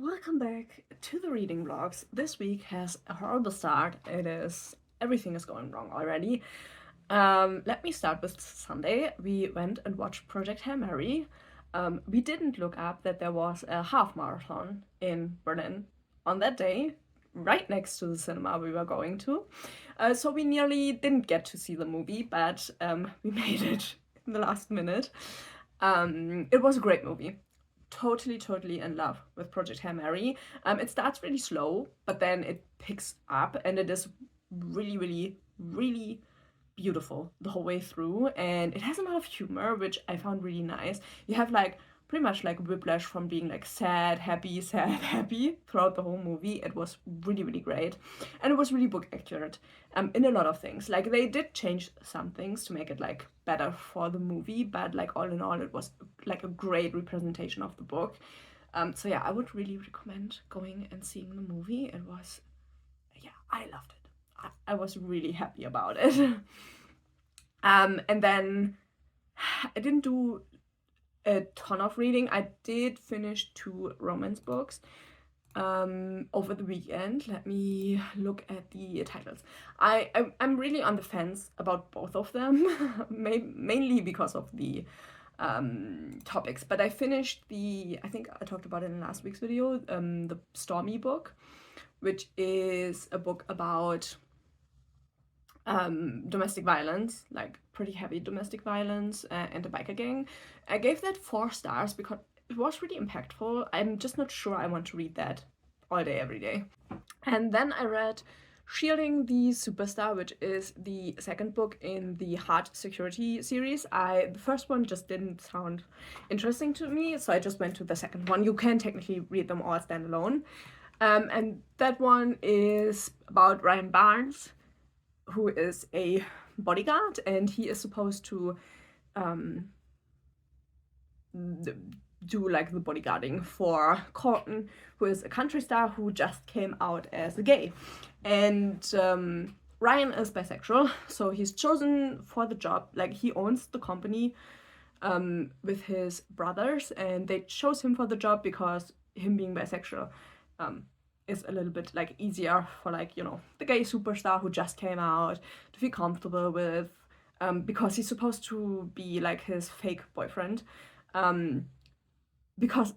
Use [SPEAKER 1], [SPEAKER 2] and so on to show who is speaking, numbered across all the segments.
[SPEAKER 1] Welcome back to the reading vlogs. This week has a horrible start. Everything is going wrong already. Let me start with Sunday. We went and watched Project Hail Mary. We didn't look up that there was a half marathon in Berlin on that day, right next to the cinema we were going to. So we nearly didn't get to see the movie, but we made it in the last minute. It was a great movie. Totally in love with Project Hail Mary. It starts really slow, but then it picks up and it is really beautiful the whole way through. And it has a lot of humor, which I found really nice. You have like pretty much like whiplash from being like sad, happy, sad, happy throughout the whole movie. It was really great. And it was really book accurate in a lot of things. Like they did change some things to make it like better for the movie, but like all in all, it was like a great representation of the book. So yeah, I would really recommend going and seeing the movie. I loved it. I was really happy about it. And then I didn't do a ton of reading. I did finish 2 romance books over the weekend. Let me look at the titles. I'm really on the fence about both of them, mainly because of the topics. But I finished I think I talked about it in last week's video, the Stormy book, which is a book about domestic violence, like pretty heavy domestic violence, and a biker gang. I gave that 4 stars because it was really impactful. I'm just not sure I want to read that all day, every day. And then I read Shielding the Superstar, which is the second book in the Hard Security series. The first one just didn't sound interesting to me, so I just went to the second one. You can technically read them all standalone. And that one is about Ryan Barnes, who is a bodyguard, and he is supposed to do like the bodyguarding for Corton, who is a country star who just came out as gay. And Ryan is bisexual, so he's chosen for the job. Like he owns the company with his brothers, and they chose him for the job because him being bisexual is a little bit like easier for like, you know, the gay superstar who just came out to feel comfortable with, because he's supposed to be like his fake boyfriend, because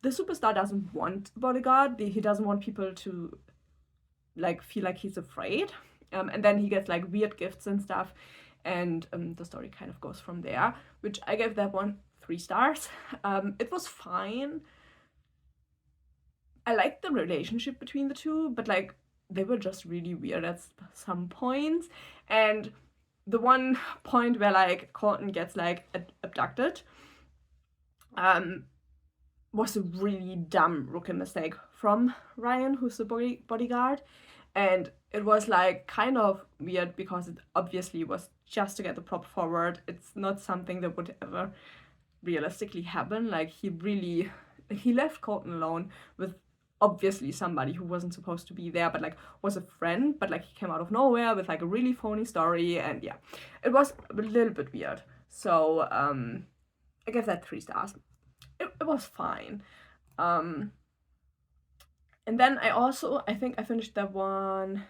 [SPEAKER 1] the superstar doesn't want a bodyguard. He doesn't want people to like feel like he's afraid, and then he gets like weird gifts and stuff, and the story kind of goes from there, which I gave that one 3 stars. It was fine. I liked the relationship between the two, but like they were just really weird at some points. And the one point where like Colton gets like abducted was a really dumb rookie mistake from Ryan, who's the bodyguard. And it was like kind of weird because it obviously was just to get the plot forward. It's not something that would ever realistically happen. Like he left Colton alone with obviously somebody who wasn't supposed to be there, but like was a friend, but like he came out of nowhere with like a really phony story. And yeah, it was a little bit weird. So I gave that 3 stars. It was fine. And then I think I finished that one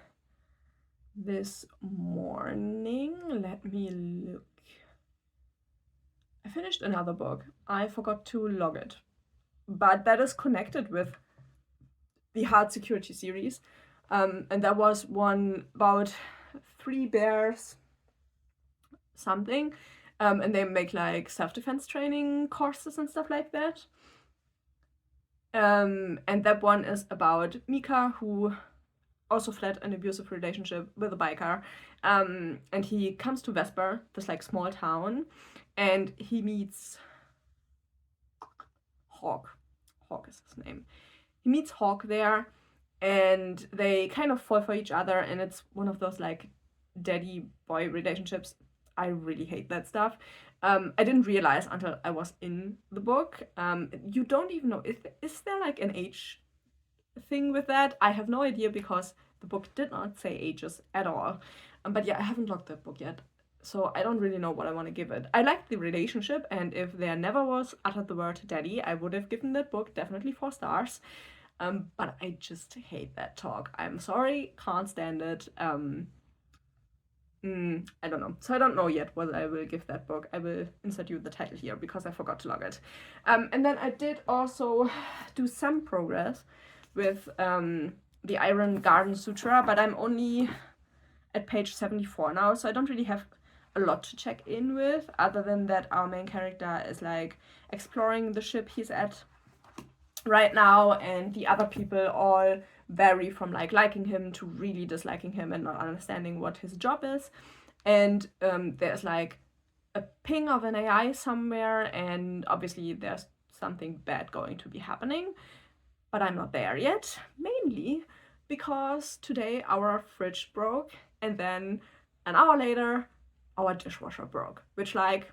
[SPEAKER 1] this morning. Let me look. I finished another book. I forgot to log it, but that is connected with the Hard Security series. And that was one about 3 bears something, and they make like self-defense training courses and stuff like that. And that one is about Mika, who also fled an abusive relationship with a biker, and he comes to Vesper, this like small town, and he meets Hawk is his name. He meets Hawk there, and they kind of fall for each other, and it's one of those like daddy boy relationships. I really hate that stuff. I didn't realize until I was in the book. You don't even know, is there like an age thing with that? I have no idea because the book did not say ages at all. But yeah, I haven't logged that book yet. So I don't really know what I want to give it. I like the relationship, and if there never was uttered the word daddy, I would have given that book definitely 4 stars. But I just hate that talk. I'm sorry, can't stand it. I don't know. So I don't know yet what I will give that book. I will insert you the title here because I forgot to log it. And then I did also do some progress with the Iron Garden Sutra, but I'm only at page 74 now, so I don't really have a lot to check in with, other than that our main character is like exploring the ship he's at right now, and the other people all vary from like liking him to really disliking him and not understanding what his job is. And there's like a ping of an AI somewhere, and obviously there's something bad going to be happening, but I'm not there yet, mainly because today our fridge broke, and then an hour later our dishwasher broke, which like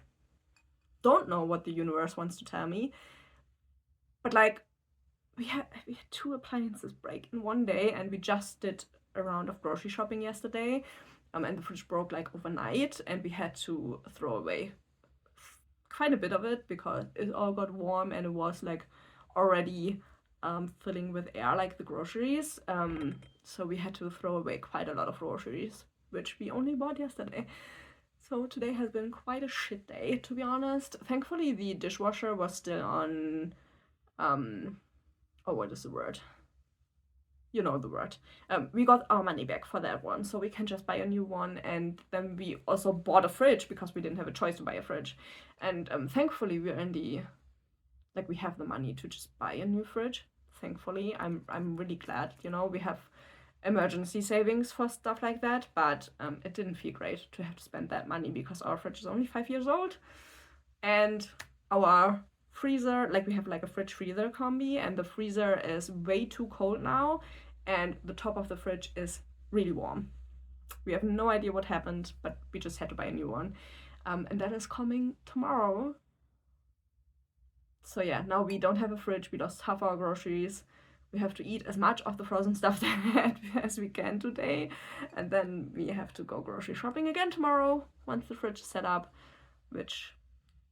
[SPEAKER 1] don't know what the universe wants to tell me, but like we had 2 appliances break in one day, and we just did a round of grocery shopping yesterday, and the fridge broke like overnight, and we had to throw away quite a bit of it because it all got warm and it was like already filling with air like the groceries. So we had to throw away quite a lot of groceries, which we only bought yesterday. So today has been quite a shit day, to be honest. Thankfully, the dishwasher was still on, what is the word? You know the word. We got our money back for that one, so we can just buy a new one. And then we also bought a fridge because we didn't have a choice to buy a fridge. And thankfully, we're in the, like, we have the money to just buy a new fridge. Thankfully, I'm really glad. You know, we have emergency savings for stuff like that, but it didn't feel great to have to spend that money because our fridge is only 5 years old, and our freezer, like we have like a fridge freezer combi, and the freezer is way too cold now, and the top of the fridge is really warm. We have no idea what happened, but we just had to buy a new one, and that is coming tomorrow. So yeah, now we don't have a fridge. We lost half our groceries. We have to eat as much of the frozen stuff as we can today, and then we have to go grocery shopping again tomorrow once the fridge is set up, which,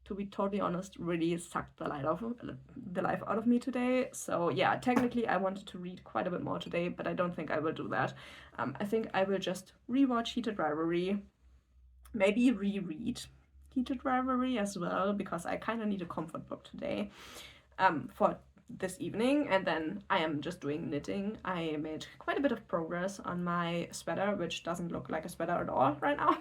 [SPEAKER 1] to be totally honest, really sucked the life out of me today. So yeah, technically I wanted to read quite a bit more today, but I don't think I will do that. I think I will just rewatch Heated Rivalry, maybe reread Heated Rivalry as well, because I kind of need a comfort book today for this evening. And then I am just doing knitting. I made quite a bit of progress on my sweater, which doesn't look like a sweater at all right now.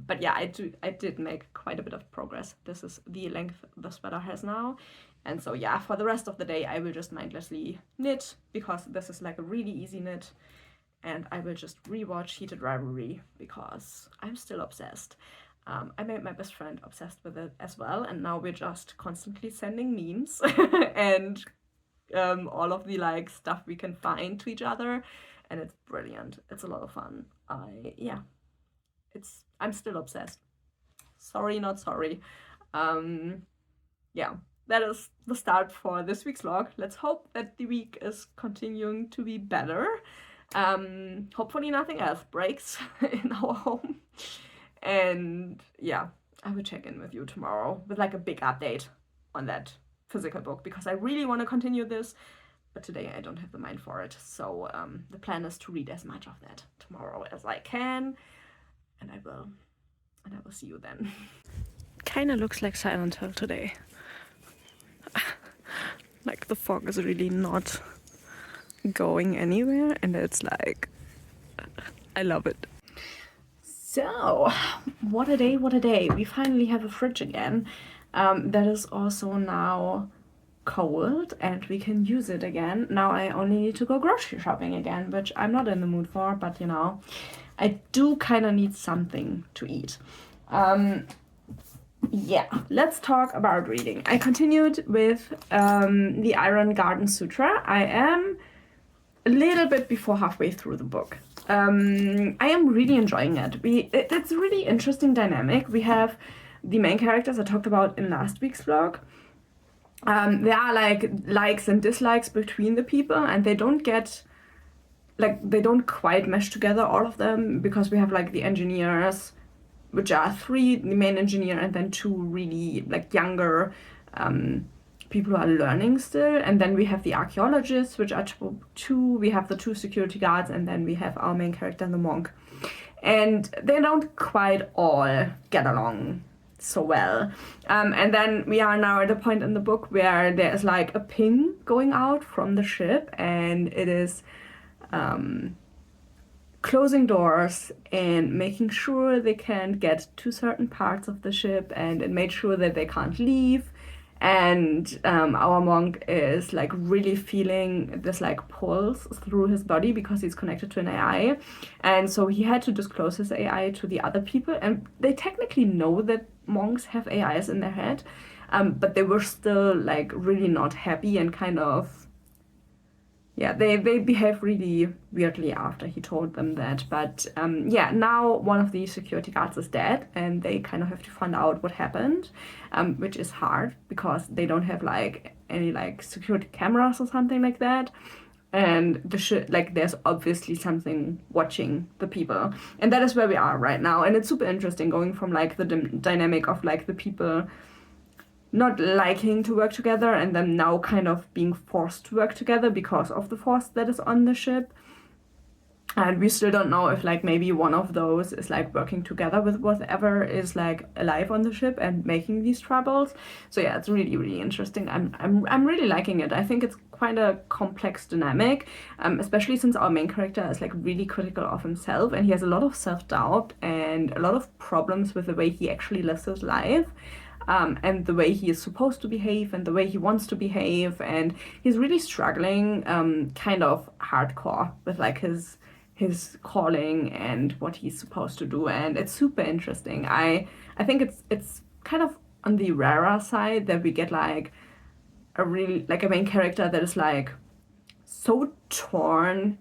[SPEAKER 1] But yeah, I did make quite a bit of progress. This is the length the sweater has now. And so yeah, for the rest of the day I will just mindlessly knit, because this is like a really easy knit, and I will just rewatch Heated Rivalry because I'm still obsessed. I made my best friend obsessed with it as well, and now we're just constantly sending memes and all of the like stuff we can find to each other, and it's brilliant. It's a lot of fun. I'm still obsessed. Sorry, not sorry. Yeah, that is the start for this week's vlog. Let's hope that the week is continuing to be better. Hopefully nothing else breaks in our home. And yeah, I will check in with you tomorrow with like a big update on that physical book, because I really want to continue this, but today I don't have the mind for it. So the plan is to read as much of that tomorrow as I can, and I will see you then. Kind of looks like Silent Hill today. Like the fog is really not going anywhere, and it's like, I love it. So, what a day, what a day. We finally have a fridge again. That is also now cold, and we can use it again. Now I only need to go grocery shopping again, which I'm not in the mood for, but you know, I do kind of need something to eat. Yeah, let's talk about reading. I continued with the Iron Garden Sutra. I am a little bit before halfway through the book. I am really enjoying it. It's a really interesting dynamic. We have the main characters I talked about in last week's vlog. There are like likes and dislikes between the people, and they don't quite mesh together, all of them, because we have like the engineers which are 3, the main engineer, and then 2 really like younger people who are learning still. And then we have the archaeologists, which are 2. We have the 2 security guards, and then we have our main character, the monk. And they don't quite all get along so well. And then we are now at a point in the book where there's like a ping going out from the ship, and it is closing doors and making sure they can't get to certain parts of the ship, and it made sure that they can't leave. And our monk is like really feeling this like pulse through his body because he's connected to an AI, and so he had to disclose his AI to the other people, and they technically know that monks have AIs in their head, but they were still like really not happy and kind of, yeah, they behaved really weirdly after he told them that. But yeah, now one of the security guards is dead, and they kind of have to find out what happened, which is hard because they don't have like any like security cameras or something like that. And like there's obviously something watching the people, and that is where we are right now. And it's super interesting going from like the dynamic of like the people not liking to work together and then now kind of being forced to work together because of the force that is on the ship. And we still don't know if like maybe one of those is like working together with whatever is like alive on the ship and making these troubles. So yeah, it's really, really interesting. I'm really liking it. I think it's quite a complex dynamic, especially since our main character is like really critical of himself, and he has a lot of self-doubt and a lot of problems with the way he actually lives his life. And the way he is supposed to behave and the way he wants to behave, and he's really struggling kind of hardcore with like his calling and what he's supposed to do, and it's super interesting. I think it's kind of on the rarer side that we get like a really like a main character that is like so torn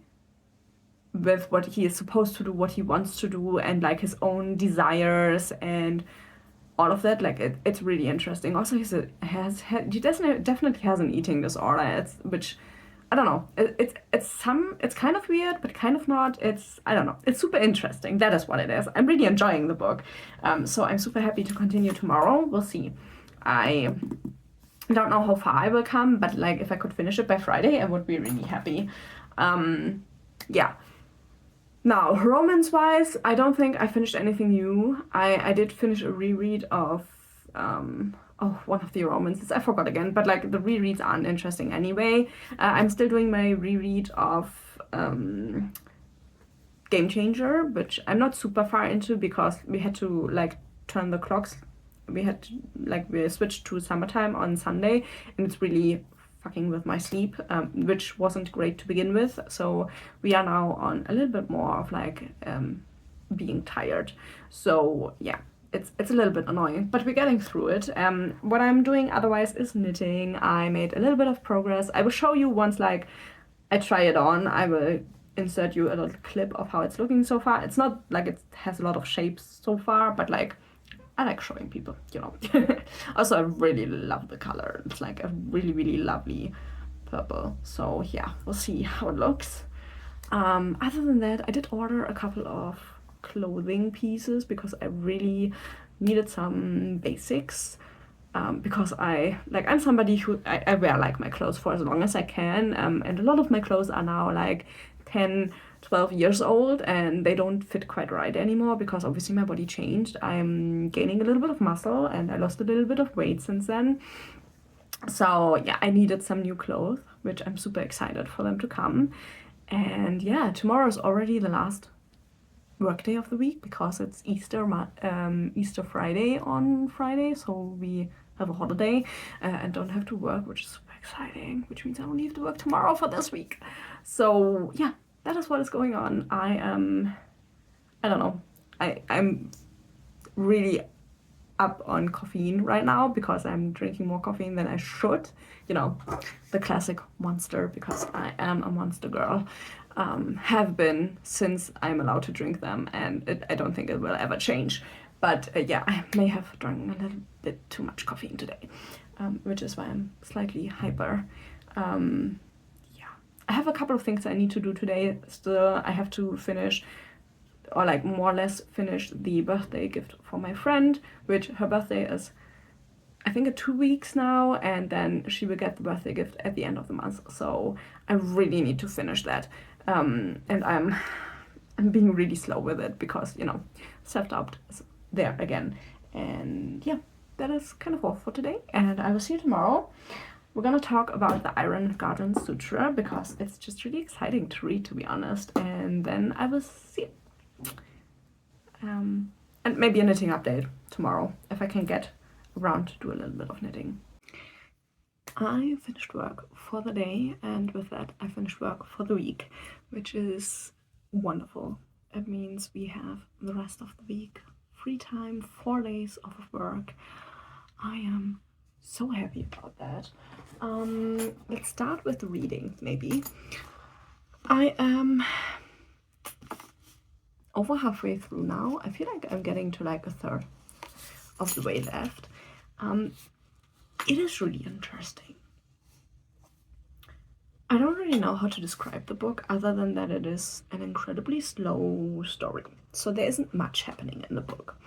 [SPEAKER 1] with what he is supposed to do, what he wants to do, and like his own desires and all of that. Like it's really interesting. Also, he definitely has an eating disorder. Which I don't know. It's kind of weird, but kind of not. I don't know. It's super interesting. That is what it is. I'm really enjoying the book. So I'm super happy to continue tomorrow. We'll see. I don't know how far I will come, but like if I could finish it by Friday, I would be really happy. Yeah. Now, romance-wise, I don't think I finished anything new. I did finish a reread of one of the romances. I forgot again, but like the rereads aren't interesting anyway. I'm still doing my reread of Game Changer, which I'm not super far into because we had to like turn the clocks. We switched to summertime on Sunday, and it's really fucking with my sleep, which wasn't great to begin with. So we are now on a little bit more of like being tired. So yeah, it's a little bit annoying, but we're getting through it. What I'm doing otherwise is knitting. I made a little bit of progress. I will show you once like I try it on. I will insert you a little clip of how it's looking so far. It's not like it has a lot of shapes so far, but like I like showing people, you know. Also, I really love the color. It's like a really, really lovely purple. So yeah, we'll see how it looks. Other than that, I did order a couple of clothing pieces because I really needed some basics. Because I'm somebody who I wear like my clothes for as long as I can. And a lot of my clothes are now like 10, 12 years old, and they don't fit quite right anymore because obviously my body changed. I'm gaining a little bit of muscle, and I lost a little bit of weight since then. So yeah, I needed some new clothes, which I'm super excited for them to come. And yeah, tomorrow is already the last workday of the week because it's Easter Friday on Friday, so we have a holiday and don't have to work, which is super exciting, which means I don't have to work tomorrow for this week. So yeah, that is what is going on. I don't know. I'm really up on caffeine right now because I'm drinking more caffeine than I should. You know, the classic monster, because I am a monster girl. Have been since I'm allowed to drink them, and I don't think it will ever change. But yeah, I may have drunk a little bit too much caffeine today, which is why I'm slightly hyper. I have a couple of things I need to do today still. I have to finish or like more or less finished the birthday gift for my friend, which her birthday is, I think, 2 weeks now, and then she will get the birthday gift at the end of the month. So I really need to finish that. And I'm being really slow with it because, you know, self-doubt is there again. And yeah, that is kind of all for today, and I will see you tomorrow. We're gonna talk about the Iron Garden Sutra because it's just really exciting to read, to be honest. And then I will see. And maybe a knitting update tomorrow if I can get around to do a little bit of knitting. I finished work for the day, and with that I finished work for the week, which is wonderful. It means we have the rest of the week free time, 4 days off of work. I am so happy about that. Let's start with the reading, maybe. I am over halfway through now. I feel like I'm getting to like a third of the way left. It is really interesting. I don't really know how to describe the book other than that it is an incredibly slow story. So there isn't much happening in the book.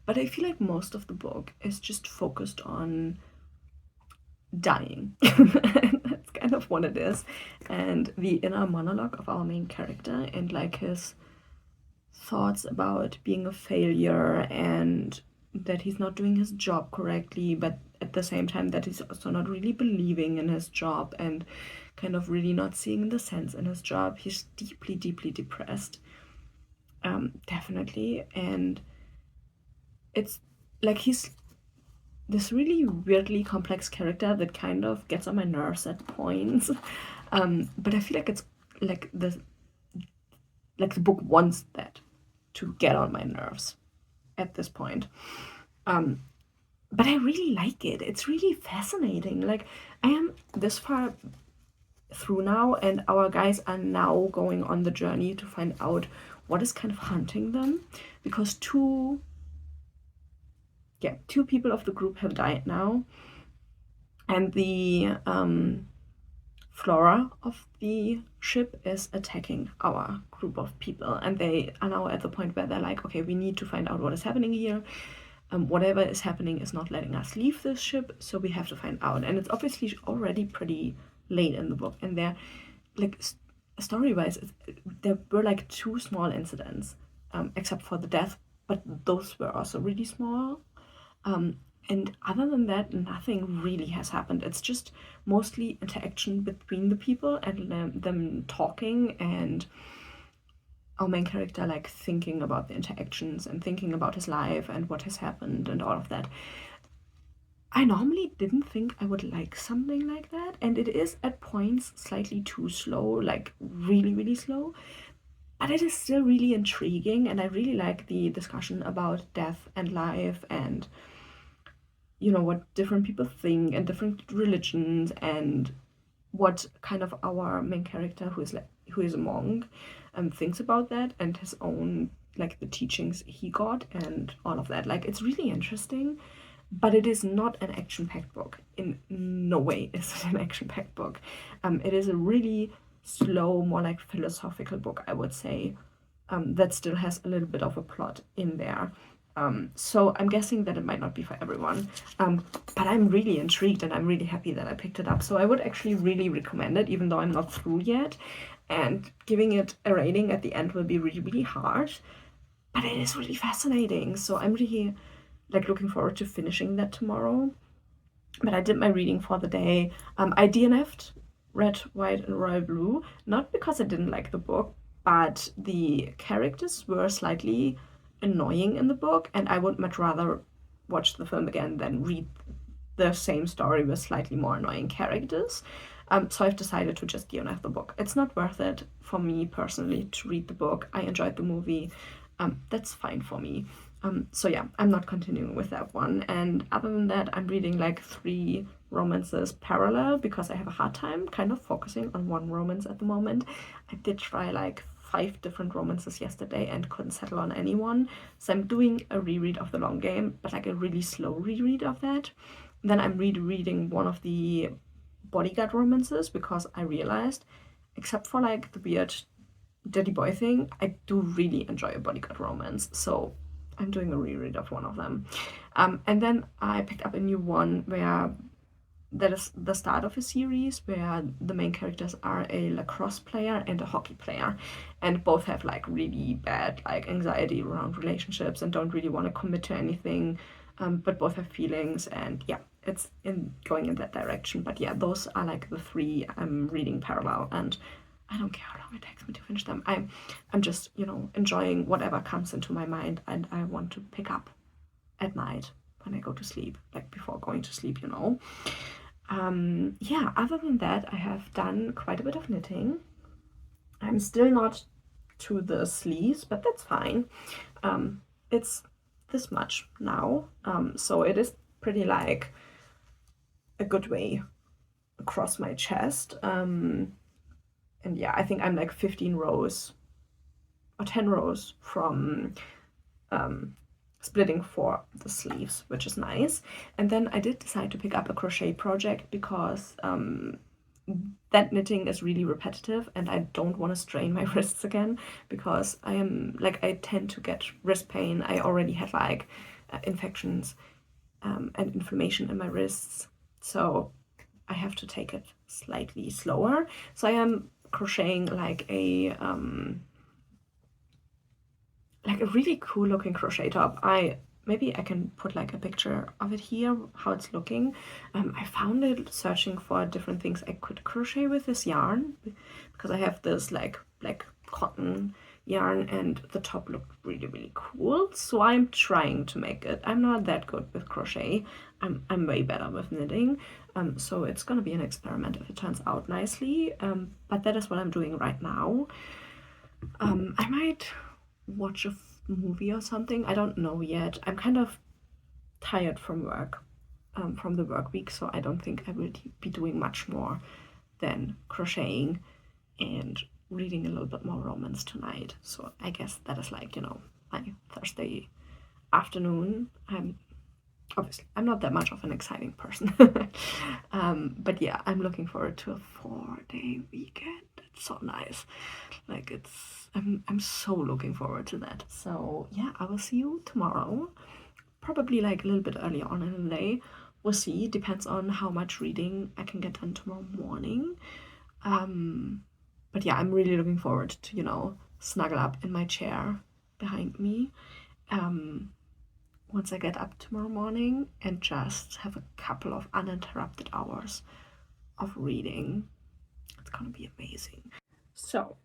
[SPEAKER 1] But I feel like most of the book is just focused on dying. That's kind of what it is. And the inner monologue of our main character and like his thoughts about being a failure and that he's not doing his job correctly, but at the same time that he's also not really believing in his job and kind of really not seeing the sense in his job. He's deeply, deeply depressed. Definitely. And it's like he's this really weirdly complex character that kind of gets on my nerves at points. But I feel like it's like the book wants that to get on my nerves at this point. But I really like it. It's really fascinating. Like, I am this far through now, and our guys are now going on the journey to find out what is kind of hunting them, because two people of the group have died now, and the flora of the ship is attacking our group of people, and they are now at the point where they're like, okay, we need to find out what is happening here. Whatever is happening is not letting us leave this ship, so we have to find out. And it's obviously already pretty late in the book, and they're like, story-wise, there were like 2 small incidents, except for the death, but those were also really small. And other than that, nothing really has happened. It's just mostly interaction between the people and them talking, and our main character like thinking about the interactions and thinking about his life and what has happened and all of that. I normally didn't think I would like something like that, and it is at points slightly too slow, like really, really slow. But it is still really intriguing, and I really like the discussion about death and life and, you know, what different people think and different religions, and what kind of our main character, who is a monk, thinks about that, and his own, like, the teachings he got and all of that. Like, it's really interesting, but it is not an action-packed book. In no way is it an action-packed book. It is a really slow, more like philosophical book, I would say, that still has a little bit of a plot in there. So I'm guessing that it might not be for everyone, but I'm really intrigued and I'm really happy that I picked it up. So I would actually really recommend it, even though I'm not through yet, and giving it a rating at the end will be really, really hard, but it is really fascinating. So I'm really like looking forward to finishing that tomorrow. But I did my reading for the day. I DNF'd Red, White, and Royal Blue, not because I didn't like the book, but the characters were slightly annoying in the book, and I would much rather watch the film again than read the same story with slightly more annoying characters. So I've decided to just DNF the book. It's not worth it for me personally to read the book. I enjoyed the movie. That's fine for me. So yeah, I'm not continuing with that one. And other than that, I'm reading like 3 romances parallel because I have a hard time kind of focusing on one romance at the moment. I did try like 5 different romances yesterday and couldn't settle on any one. So I'm doing a reread of The Long Game, but like a really slow reread of that. Then I'm rereading one of the bodyguard romances because I realized, except for like the weird dirty boy thing, I do really enjoy a bodyguard romance, so I'm doing a reread of one of them. And then I picked up a new one where that is the start of a series where the main characters are a lacrosse player and a hockey player, and both have like really bad like anxiety around relationships and don't really want to commit to anything, but both have feelings, and yeah, it's in going in that direction. But yeah, those are like the three I'm reading parallel, and I don't care how long it takes me to finish them. I'm just, you know, enjoying whatever comes into my mind, and I want to pick up at night when I go to sleep, like before going to sleep, you know. Yeah, other than that, I have done quite a bit of knitting. I'm still not to the sleeves, but that's fine. It's this much now, so it is pretty like a good way across my chest. And yeah, I think I'm like 15 rows or 10 rows from splitting for the sleeves, which is nice. And then I did decide to pick up a crochet project because that knitting is really repetitive and I don't want to strain my wrists again, because I tend to get wrist pain. I already had like infections and inflammation in my wrists, so I have to take it slightly slower. So I am crocheting like a really cool looking crochet top. Maybe I can put like a picture of it here, how it's looking. I found it searching for different things I could crochet with this yarn, because I have this like black cotton yarn and the top looked really, really cool. So I'm trying to make it. I'm not that good with crochet. I'm way better with knitting. So it's gonna be an experiment if it turns out nicely. But that is what I'm doing right now. I might watch a movie or something. I don't know yet. I'm kind of tired from work, from the work week, so I don't think I will be doing much more than crocheting and reading a little bit more romance tonight. So I guess that is like, you know, my Thursday afternoon. I'm not that much of an exciting person. But yeah, I'm looking forward to a 4-day weekend. It's so nice. Like I'm so looking forward to that. So yeah, I will see you tomorrow. Probably like a little bit earlier on in the day. We'll see. Depends on how much reading I can get done tomorrow morning. But yeah, I'm really looking forward to, you know, snuggle up in my chair behind me. Once I get up tomorrow morning and just have a couple of uninterrupted hours of reading. It's gonna be amazing. So,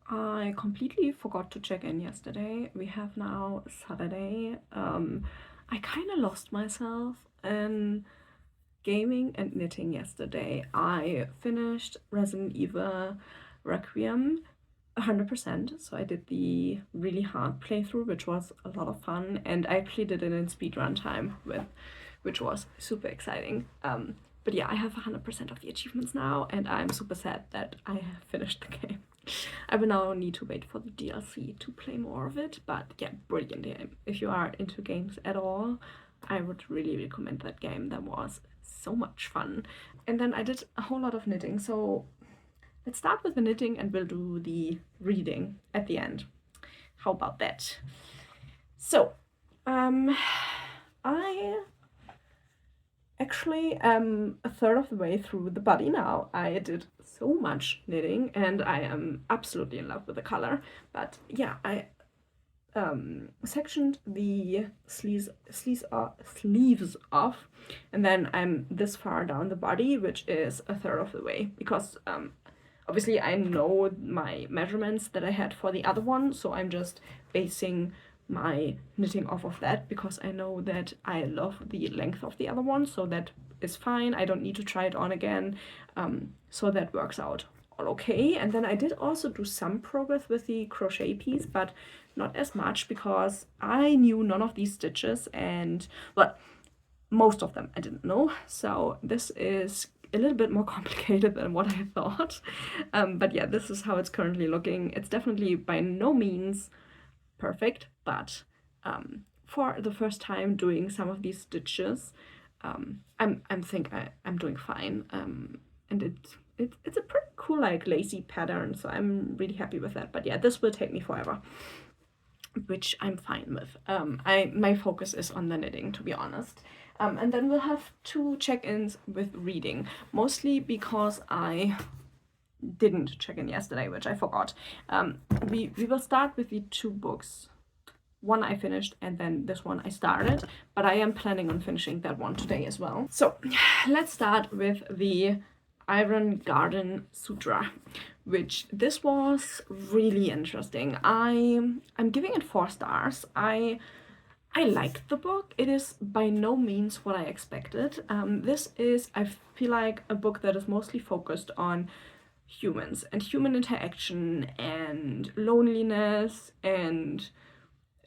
[SPEAKER 1] I completely forgot to check in yesterday. We have now Saturday. I kind of lost myself in gaming and knitting yesterday. I finished Resident Evil Requiem 100%. So I did the really hard playthrough, which was a lot of fun, and I actually did it in speedrun time, which was super exciting. But yeah, I have 100% of the achievements now, and I'm super sad that I have finished the game. I will now need to wait for the DLC to play more of it, but yeah, brilliant game. If you are into games at all, I would really recommend that game. That was so much fun. And then I did a whole lot of knitting, so let's start with the knitting and we'll do the reading at the end. How about that? So, I actually am a third of the way through the body now. I did so much knitting and I am absolutely in love with the color. But yeah, I sectioned the sleeves off, and then I'm this far down the body, which is a third of the way, because obviously I know my measurements that I had for the other one, so I'm just basing my knitting off of that, because I know that I love the length of the other one, so that is fine. I don't need to try it on again, so that works out all okay. And then I did also do some progress with the crochet piece, but not as much, because I knew none of these stitches, and well, most of them I didn't know, so this is a little bit more complicated than what I thought. But yeah, this is how it's currently looking. It's definitely by no means perfect, but for the first time doing some of these stitches, I'm doing fine. And it's a pretty cool, like, lacy pattern, so I'm really happy with that. But yeah, this will take me forever, which I'm fine with. My focus is on the knitting, to be honest. And then we'll have 2 check-ins with reading, mostly because I didn't check in yesterday, which I forgot. We will start with the 2 books. One I finished, and then this one I started, but I am planning on finishing that one today as well. So let's start with the Iron Garden Sutra, which this was really interesting. I'm giving it 4 stars. I liked the book. It is by no means what I expected. This is, I feel like, a book that is mostly focused on humans and human interaction and loneliness and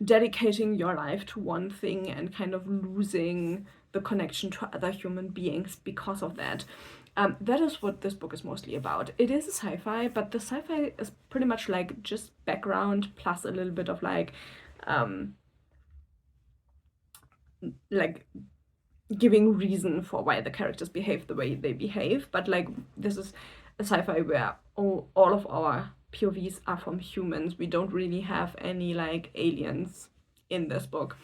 [SPEAKER 1] dedicating your life to one thing and kind of losing the connection to other human beings because of that. That is what this book is mostly about. It is a sci-fi, but the sci-fi is pretty much like just background plus a little bit of like giving reason for why the characters behave the way they behave. But like, this is a sci-fi where all of our POVs are from humans. We don't really have any like aliens in this book.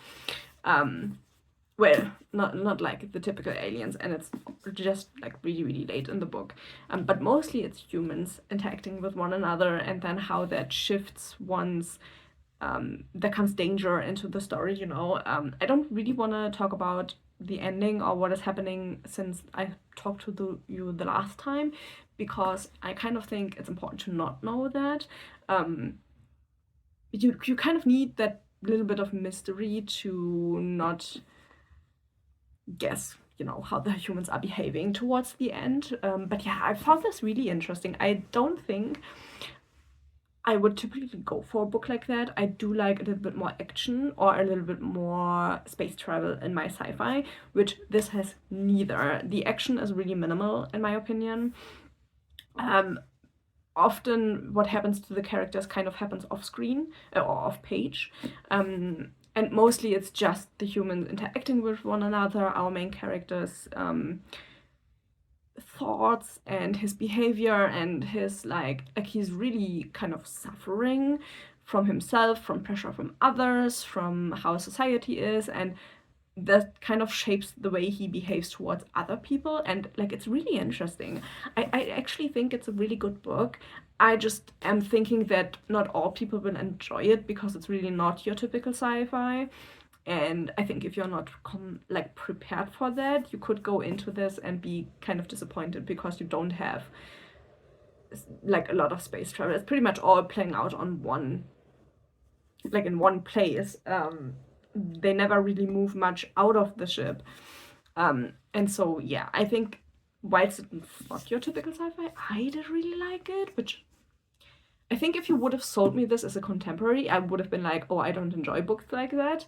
[SPEAKER 1] Well, not like the typical aliens, and it's just like really late in the book. But mostly it's humans interacting with one another, and then how that shifts once there comes danger into the story, you know. I don't really want to talk about the ending or what is happening since I talked to you the last time, because I kind of think it's important to not know that. You kind of need that little bit of mystery to not guess, you know, how the humans are behaving towards the end. But yeah, I found this really interesting. I don't think I would typically go for a book like that. I do like a little bit more action or a little bit more space travel in my sci-fi, which this has neither. The action is really minimal, in my opinion. Often what happens to the characters kind of happens off screen or off page. And mostly it's just the humans interacting with one another, our main character's thoughts and his behavior and his like he's really kind of suffering from himself, from pressure from others, from how society is, and that kind of shapes the way he behaves towards other people. And like, it's really interesting. I actually think it's a really good book. I just am thinking that not all people will enjoy it because it's really not your typical sci-fi. And I think if you're not like prepared for that, you could go into this and be kind of disappointed because you don't have like a lot of space travel. It's pretty much all playing out on one, like in one place. They never really move much out of the ship. And so yeah, I think whilst it's not your typical sci-fi, I did really like it, which I think if you would have sold me this as a contemporary, I would have been like, oh, I don't enjoy books like that.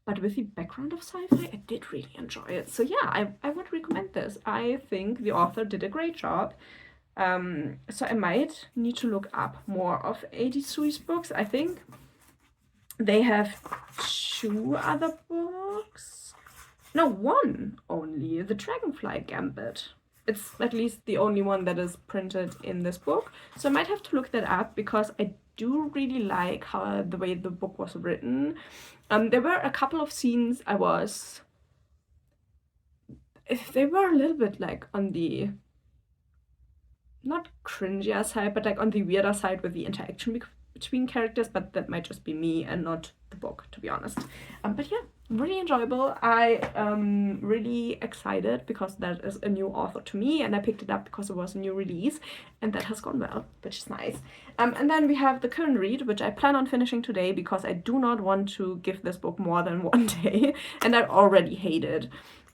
[SPEAKER 1] But with the background of sci-fi, I did really enjoy it. So yeah, I would recommend this. I think the author did a great job. So I might need to look up more of A.D. Sui's books. I think they have 2 other books. No, 1 only. The Dragonfly Gambit. It's at least the only one that is printed in this book. So I might have to look that up because I do really like how the way the book was written. There were a couple of scenes they were a little bit like on the not cringier side, but like on the weirder side with the interaction between characters, but that might just be me and not the book, to be honest. But yeah, really enjoyable. I am really excited because that is a new author to me, and I picked it up because it was a new release, and that has gone well, which is nice. And then we have the current read, which I plan on finishing today because I do not want to give this book more than 1 day, and I already hate it.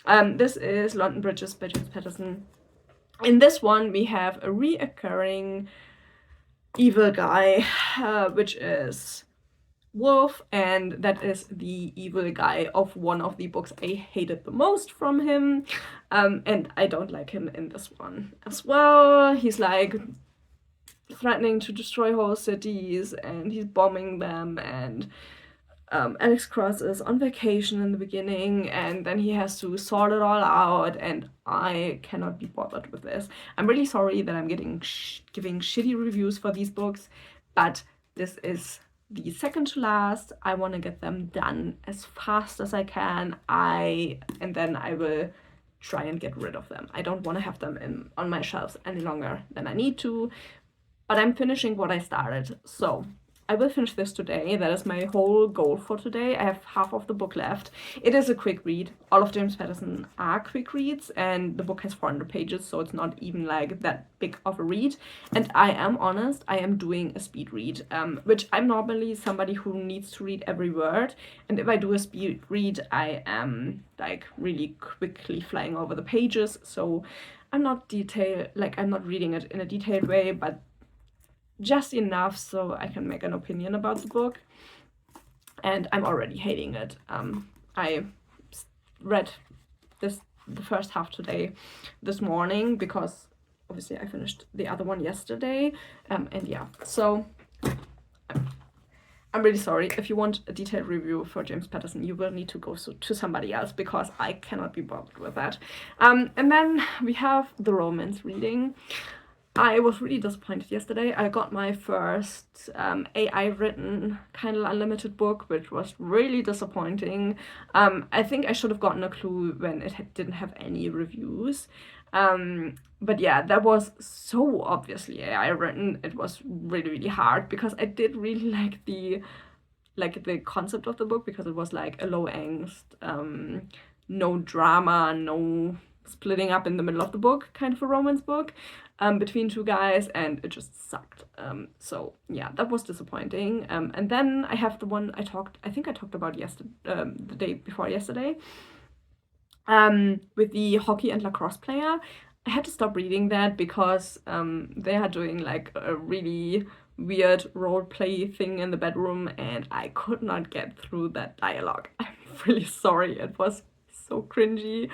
[SPEAKER 1] This is London Bridges by James Patterson. In this one, we have a reoccurring evil guy, which is Wolf, and that is the evil guy of one of the books I hated the most from him. And I don't like him in this one as well. He's like threatening to destroy whole cities, and he's bombing them, and Alex Cross is on vacation in the beginning, and then he has to sort it all out, and I cannot be bothered with this. I'm really sorry that I'm giving shitty reviews for these books, but this is the second to last. I want to get them done as fast as I can. And then I will try and get rid of them. I don't want to have them on my shelves any longer than I need to, but I'm finishing what I started, so I will finish this today. That is my whole goal for today. I have half of the book left. It is a quick read. All of James Patterson are quick reads, and the book has 400 pages, so it's not even like that big of a read. And I am honest, I am doing a speed read, which I'm normally somebody who needs to read every word. And if I do a speed read, I am like really quickly flying over the pages. So I'm not reading it in a detailed way, but just enough so I can make an opinion about the book. And I'm already hating it. I read the first half this morning, because obviously I finished the other one yesterday. And yeah, so I'm really sorry. If you want a detailed review for James Patterson, you will need to go to somebody else, because I cannot be bothered with that. And then we have the romance reading. I was really disappointed yesterday. I got my first AI-written Kindle Unlimited book, which was really disappointing. I think I should have gotten a clue when it didn't have any reviews. But yeah, that was so obviously AI-written. It was really, really hard, because I did really like the concept of the book, because it was like a low angst, no drama, no splitting up in the middle of the book kind of a romance book between two guys, and it just sucked. So yeah, that was disappointing. And then I have the one I think I talked about yesterday, the day before yesterday, with the hockey and lacrosse player. I had to stop reading that, because they are doing like a really weird role play thing in the bedroom, and I could not get through that dialogue. I'm really sorry. It was so cringy.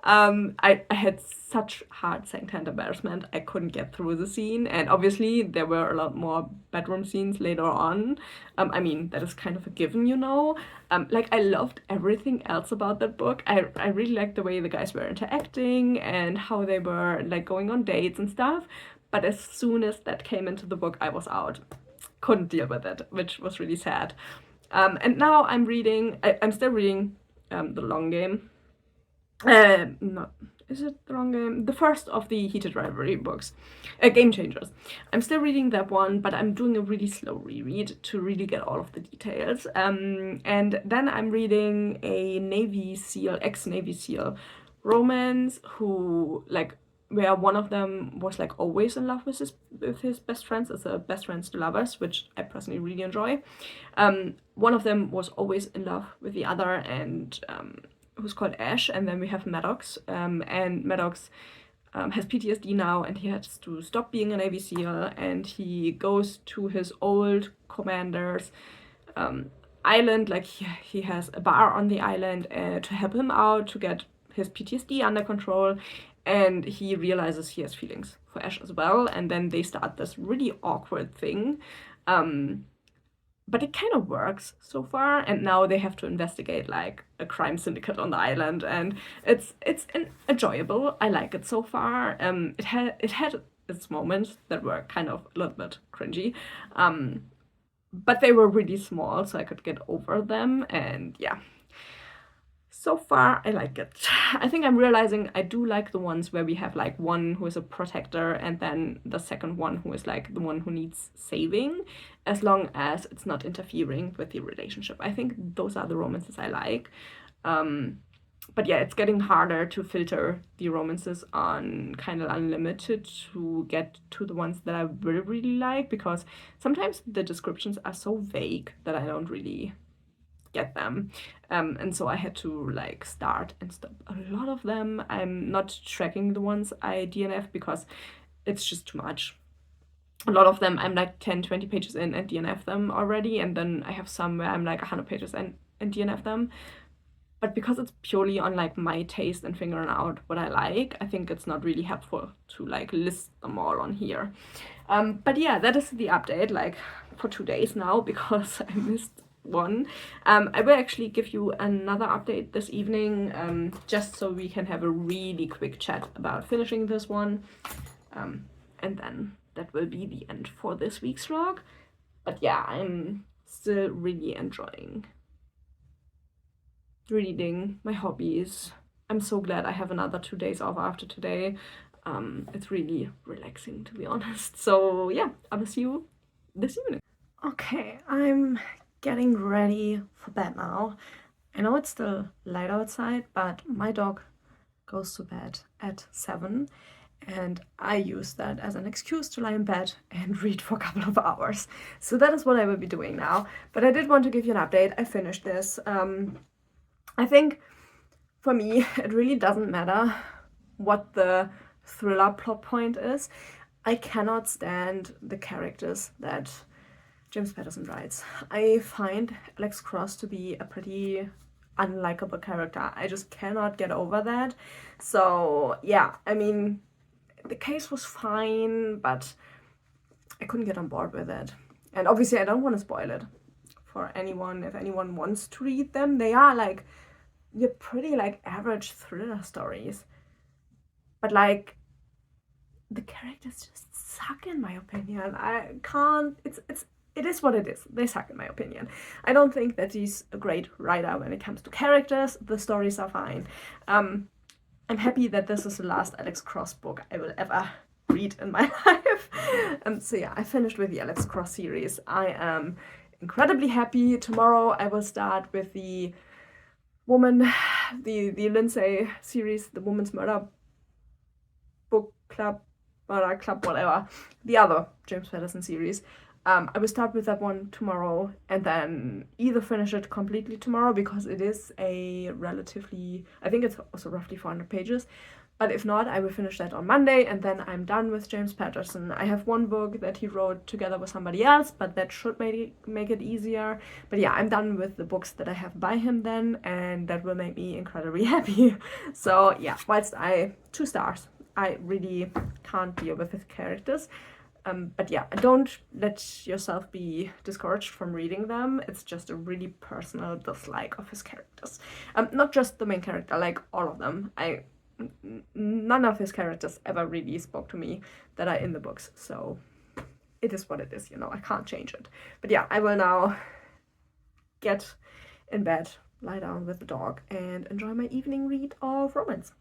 [SPEAKER 1] I had such hard secondhand embarrassment. I couldn't get through the scene, and obviously there were a lot more bedroom scenes later on. I mean, that is kind of a given, you know. Like, I loved everything else about that book. I really liked the way the guys were interacting and how they were like going on dates and stuff. But as soon as that came into the book, I was out. Couldn't deal with it, which was really sad. And now I'm still reading The Long Game. No, is it the wrong game? The first of the Heated Rivalry books, Game Changers. I'm still reading that one, but I'm doing a really slow reread to really get all of the details. And then I'm reading a ex-Navy SEAL romance, where one of them was like always in love with his best friends. It's a best friends to lovers, which I personally really enjoy. One of them was always in love with the other, and who's called Ash, and then we have Maddox, and Maddox has PTSD now, and he has to stop being a Navy SEAL, and he goes to his old commander's island. Like, he has a bar on the island to help him out to get his PTSD under control, and he realizes he has feelings for Ash as well, and then they start this really awkward thing. But it kind of works so far, and now they have to investigate like a crime syndicate on the island, and it's enjoyable. I like it so far. It had its moments that were kind of a little bit cringy, but they were really small, so I could get over them, and yeah. So far, I like it. I think I'm realizing I do like the ones where we have like one who is a protector, and then the second one who is like the one who needs saving, as long as it's not interfering with the relationship. I think those are the romances I like. But yeah, it's getting harder to filter the romances on Kindle Unlimited to get to the ones that I really, really like, because sometimes the descriptions are so vague that I don't really get them, and so I had to like start and stop a lot of them. I'm not tracking the ones I DNF, because it's just too much. A lot of them I'm like 10-20 pages in and DNF them already, and then I have some where I'm like 100 pages in and DNF them. But because it's purely on like my taste and figuring out what I like, I think it's not really helpful to like list them all on here. But yeah, that is the update, like for 2 days now, because I missed one. I will actually give you another update this evening, just so we can have a really quick chat about finishing this one. And then that will be the end for this week's vlog. But yeah, I'm still really enjoying reading, my hobbies. I'm so glad I have another 2 days off after today. It's really relaxing, to be honest. So yeah, I will see you this evening. Okay, I'm getting ready for bed now. I know it's still light outside, but my dog goes to bed at 7, and I use that as an excuse to lie in bed and read for a couple of hours. So that is what I will be doing now. But I did want to give you an update. I finished this. I think for me, it really doesn't matter what the thriller plot point is. I cannot stand the characters that James Patterson writes. I find Alex Cross to be a pretty unlikable character. I just cannot get over that. So yeah, I mean, the case was fine, but I couldn't get on board with it. And obviously I don't want to spoil it for anyone. If anyone wants to read them, they're pretty like average thriller stories. But like, the characters just suck in my opinion. I can't, it is what it is. They suck in my opinion. I don't think that he's a great writer when it comes to characters. The stories are fine. I'm happy that this is the last Alex Cross book I will ever read in my life. So yeah, I finished with the Alex Cross series. I am incredibly happy. Tomorrow I will start with the Lindsay series, the Woman's Murder Book Club, Murder Club, whatever. The other James Patterson series. I will start with that one tomorrow, and then either finish it completely tomorrow, because it is a relatively, I think it's also roughly 400 pages, but if not, I will finish that on Monday, and then I'm done with James Patterson. I have one book that he wrote together with somebody else, but that should make it easier. But yeah, I'm done with the books that I have by him then, and that will make me incredibly happy. So yeah, whilst 2 stars. I really can't deal with his characters. But yeah, don't let yourself be discouraged from reading them. It's just a really personal dislike of his characters. Not just the main character, like all of them. None of his characters ever really spoke to me that are in the books. So it is what it is, I can't change it. But yeah, I will now get in bed, lie down with the dog, and enjoy my evening read of romance,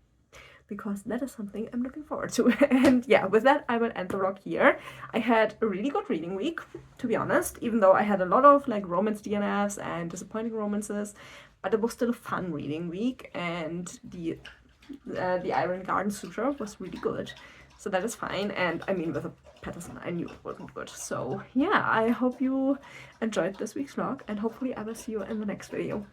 [SPEAKER 1] because that is something I'm looking forward to. And yeah, with that, I will end the vlog here. I had a really good reading week, to be honest, even though I had a lot of like romance DNFs and disappointing romances, but it was still a fun reading week, and the Iron Garden Sutra was really good. So that is fine. And I mean, with a Patterson, I knew it wasn't good. So yeah, I hope you enjoyed this week's vlog, and hopefully I will see you in the next video.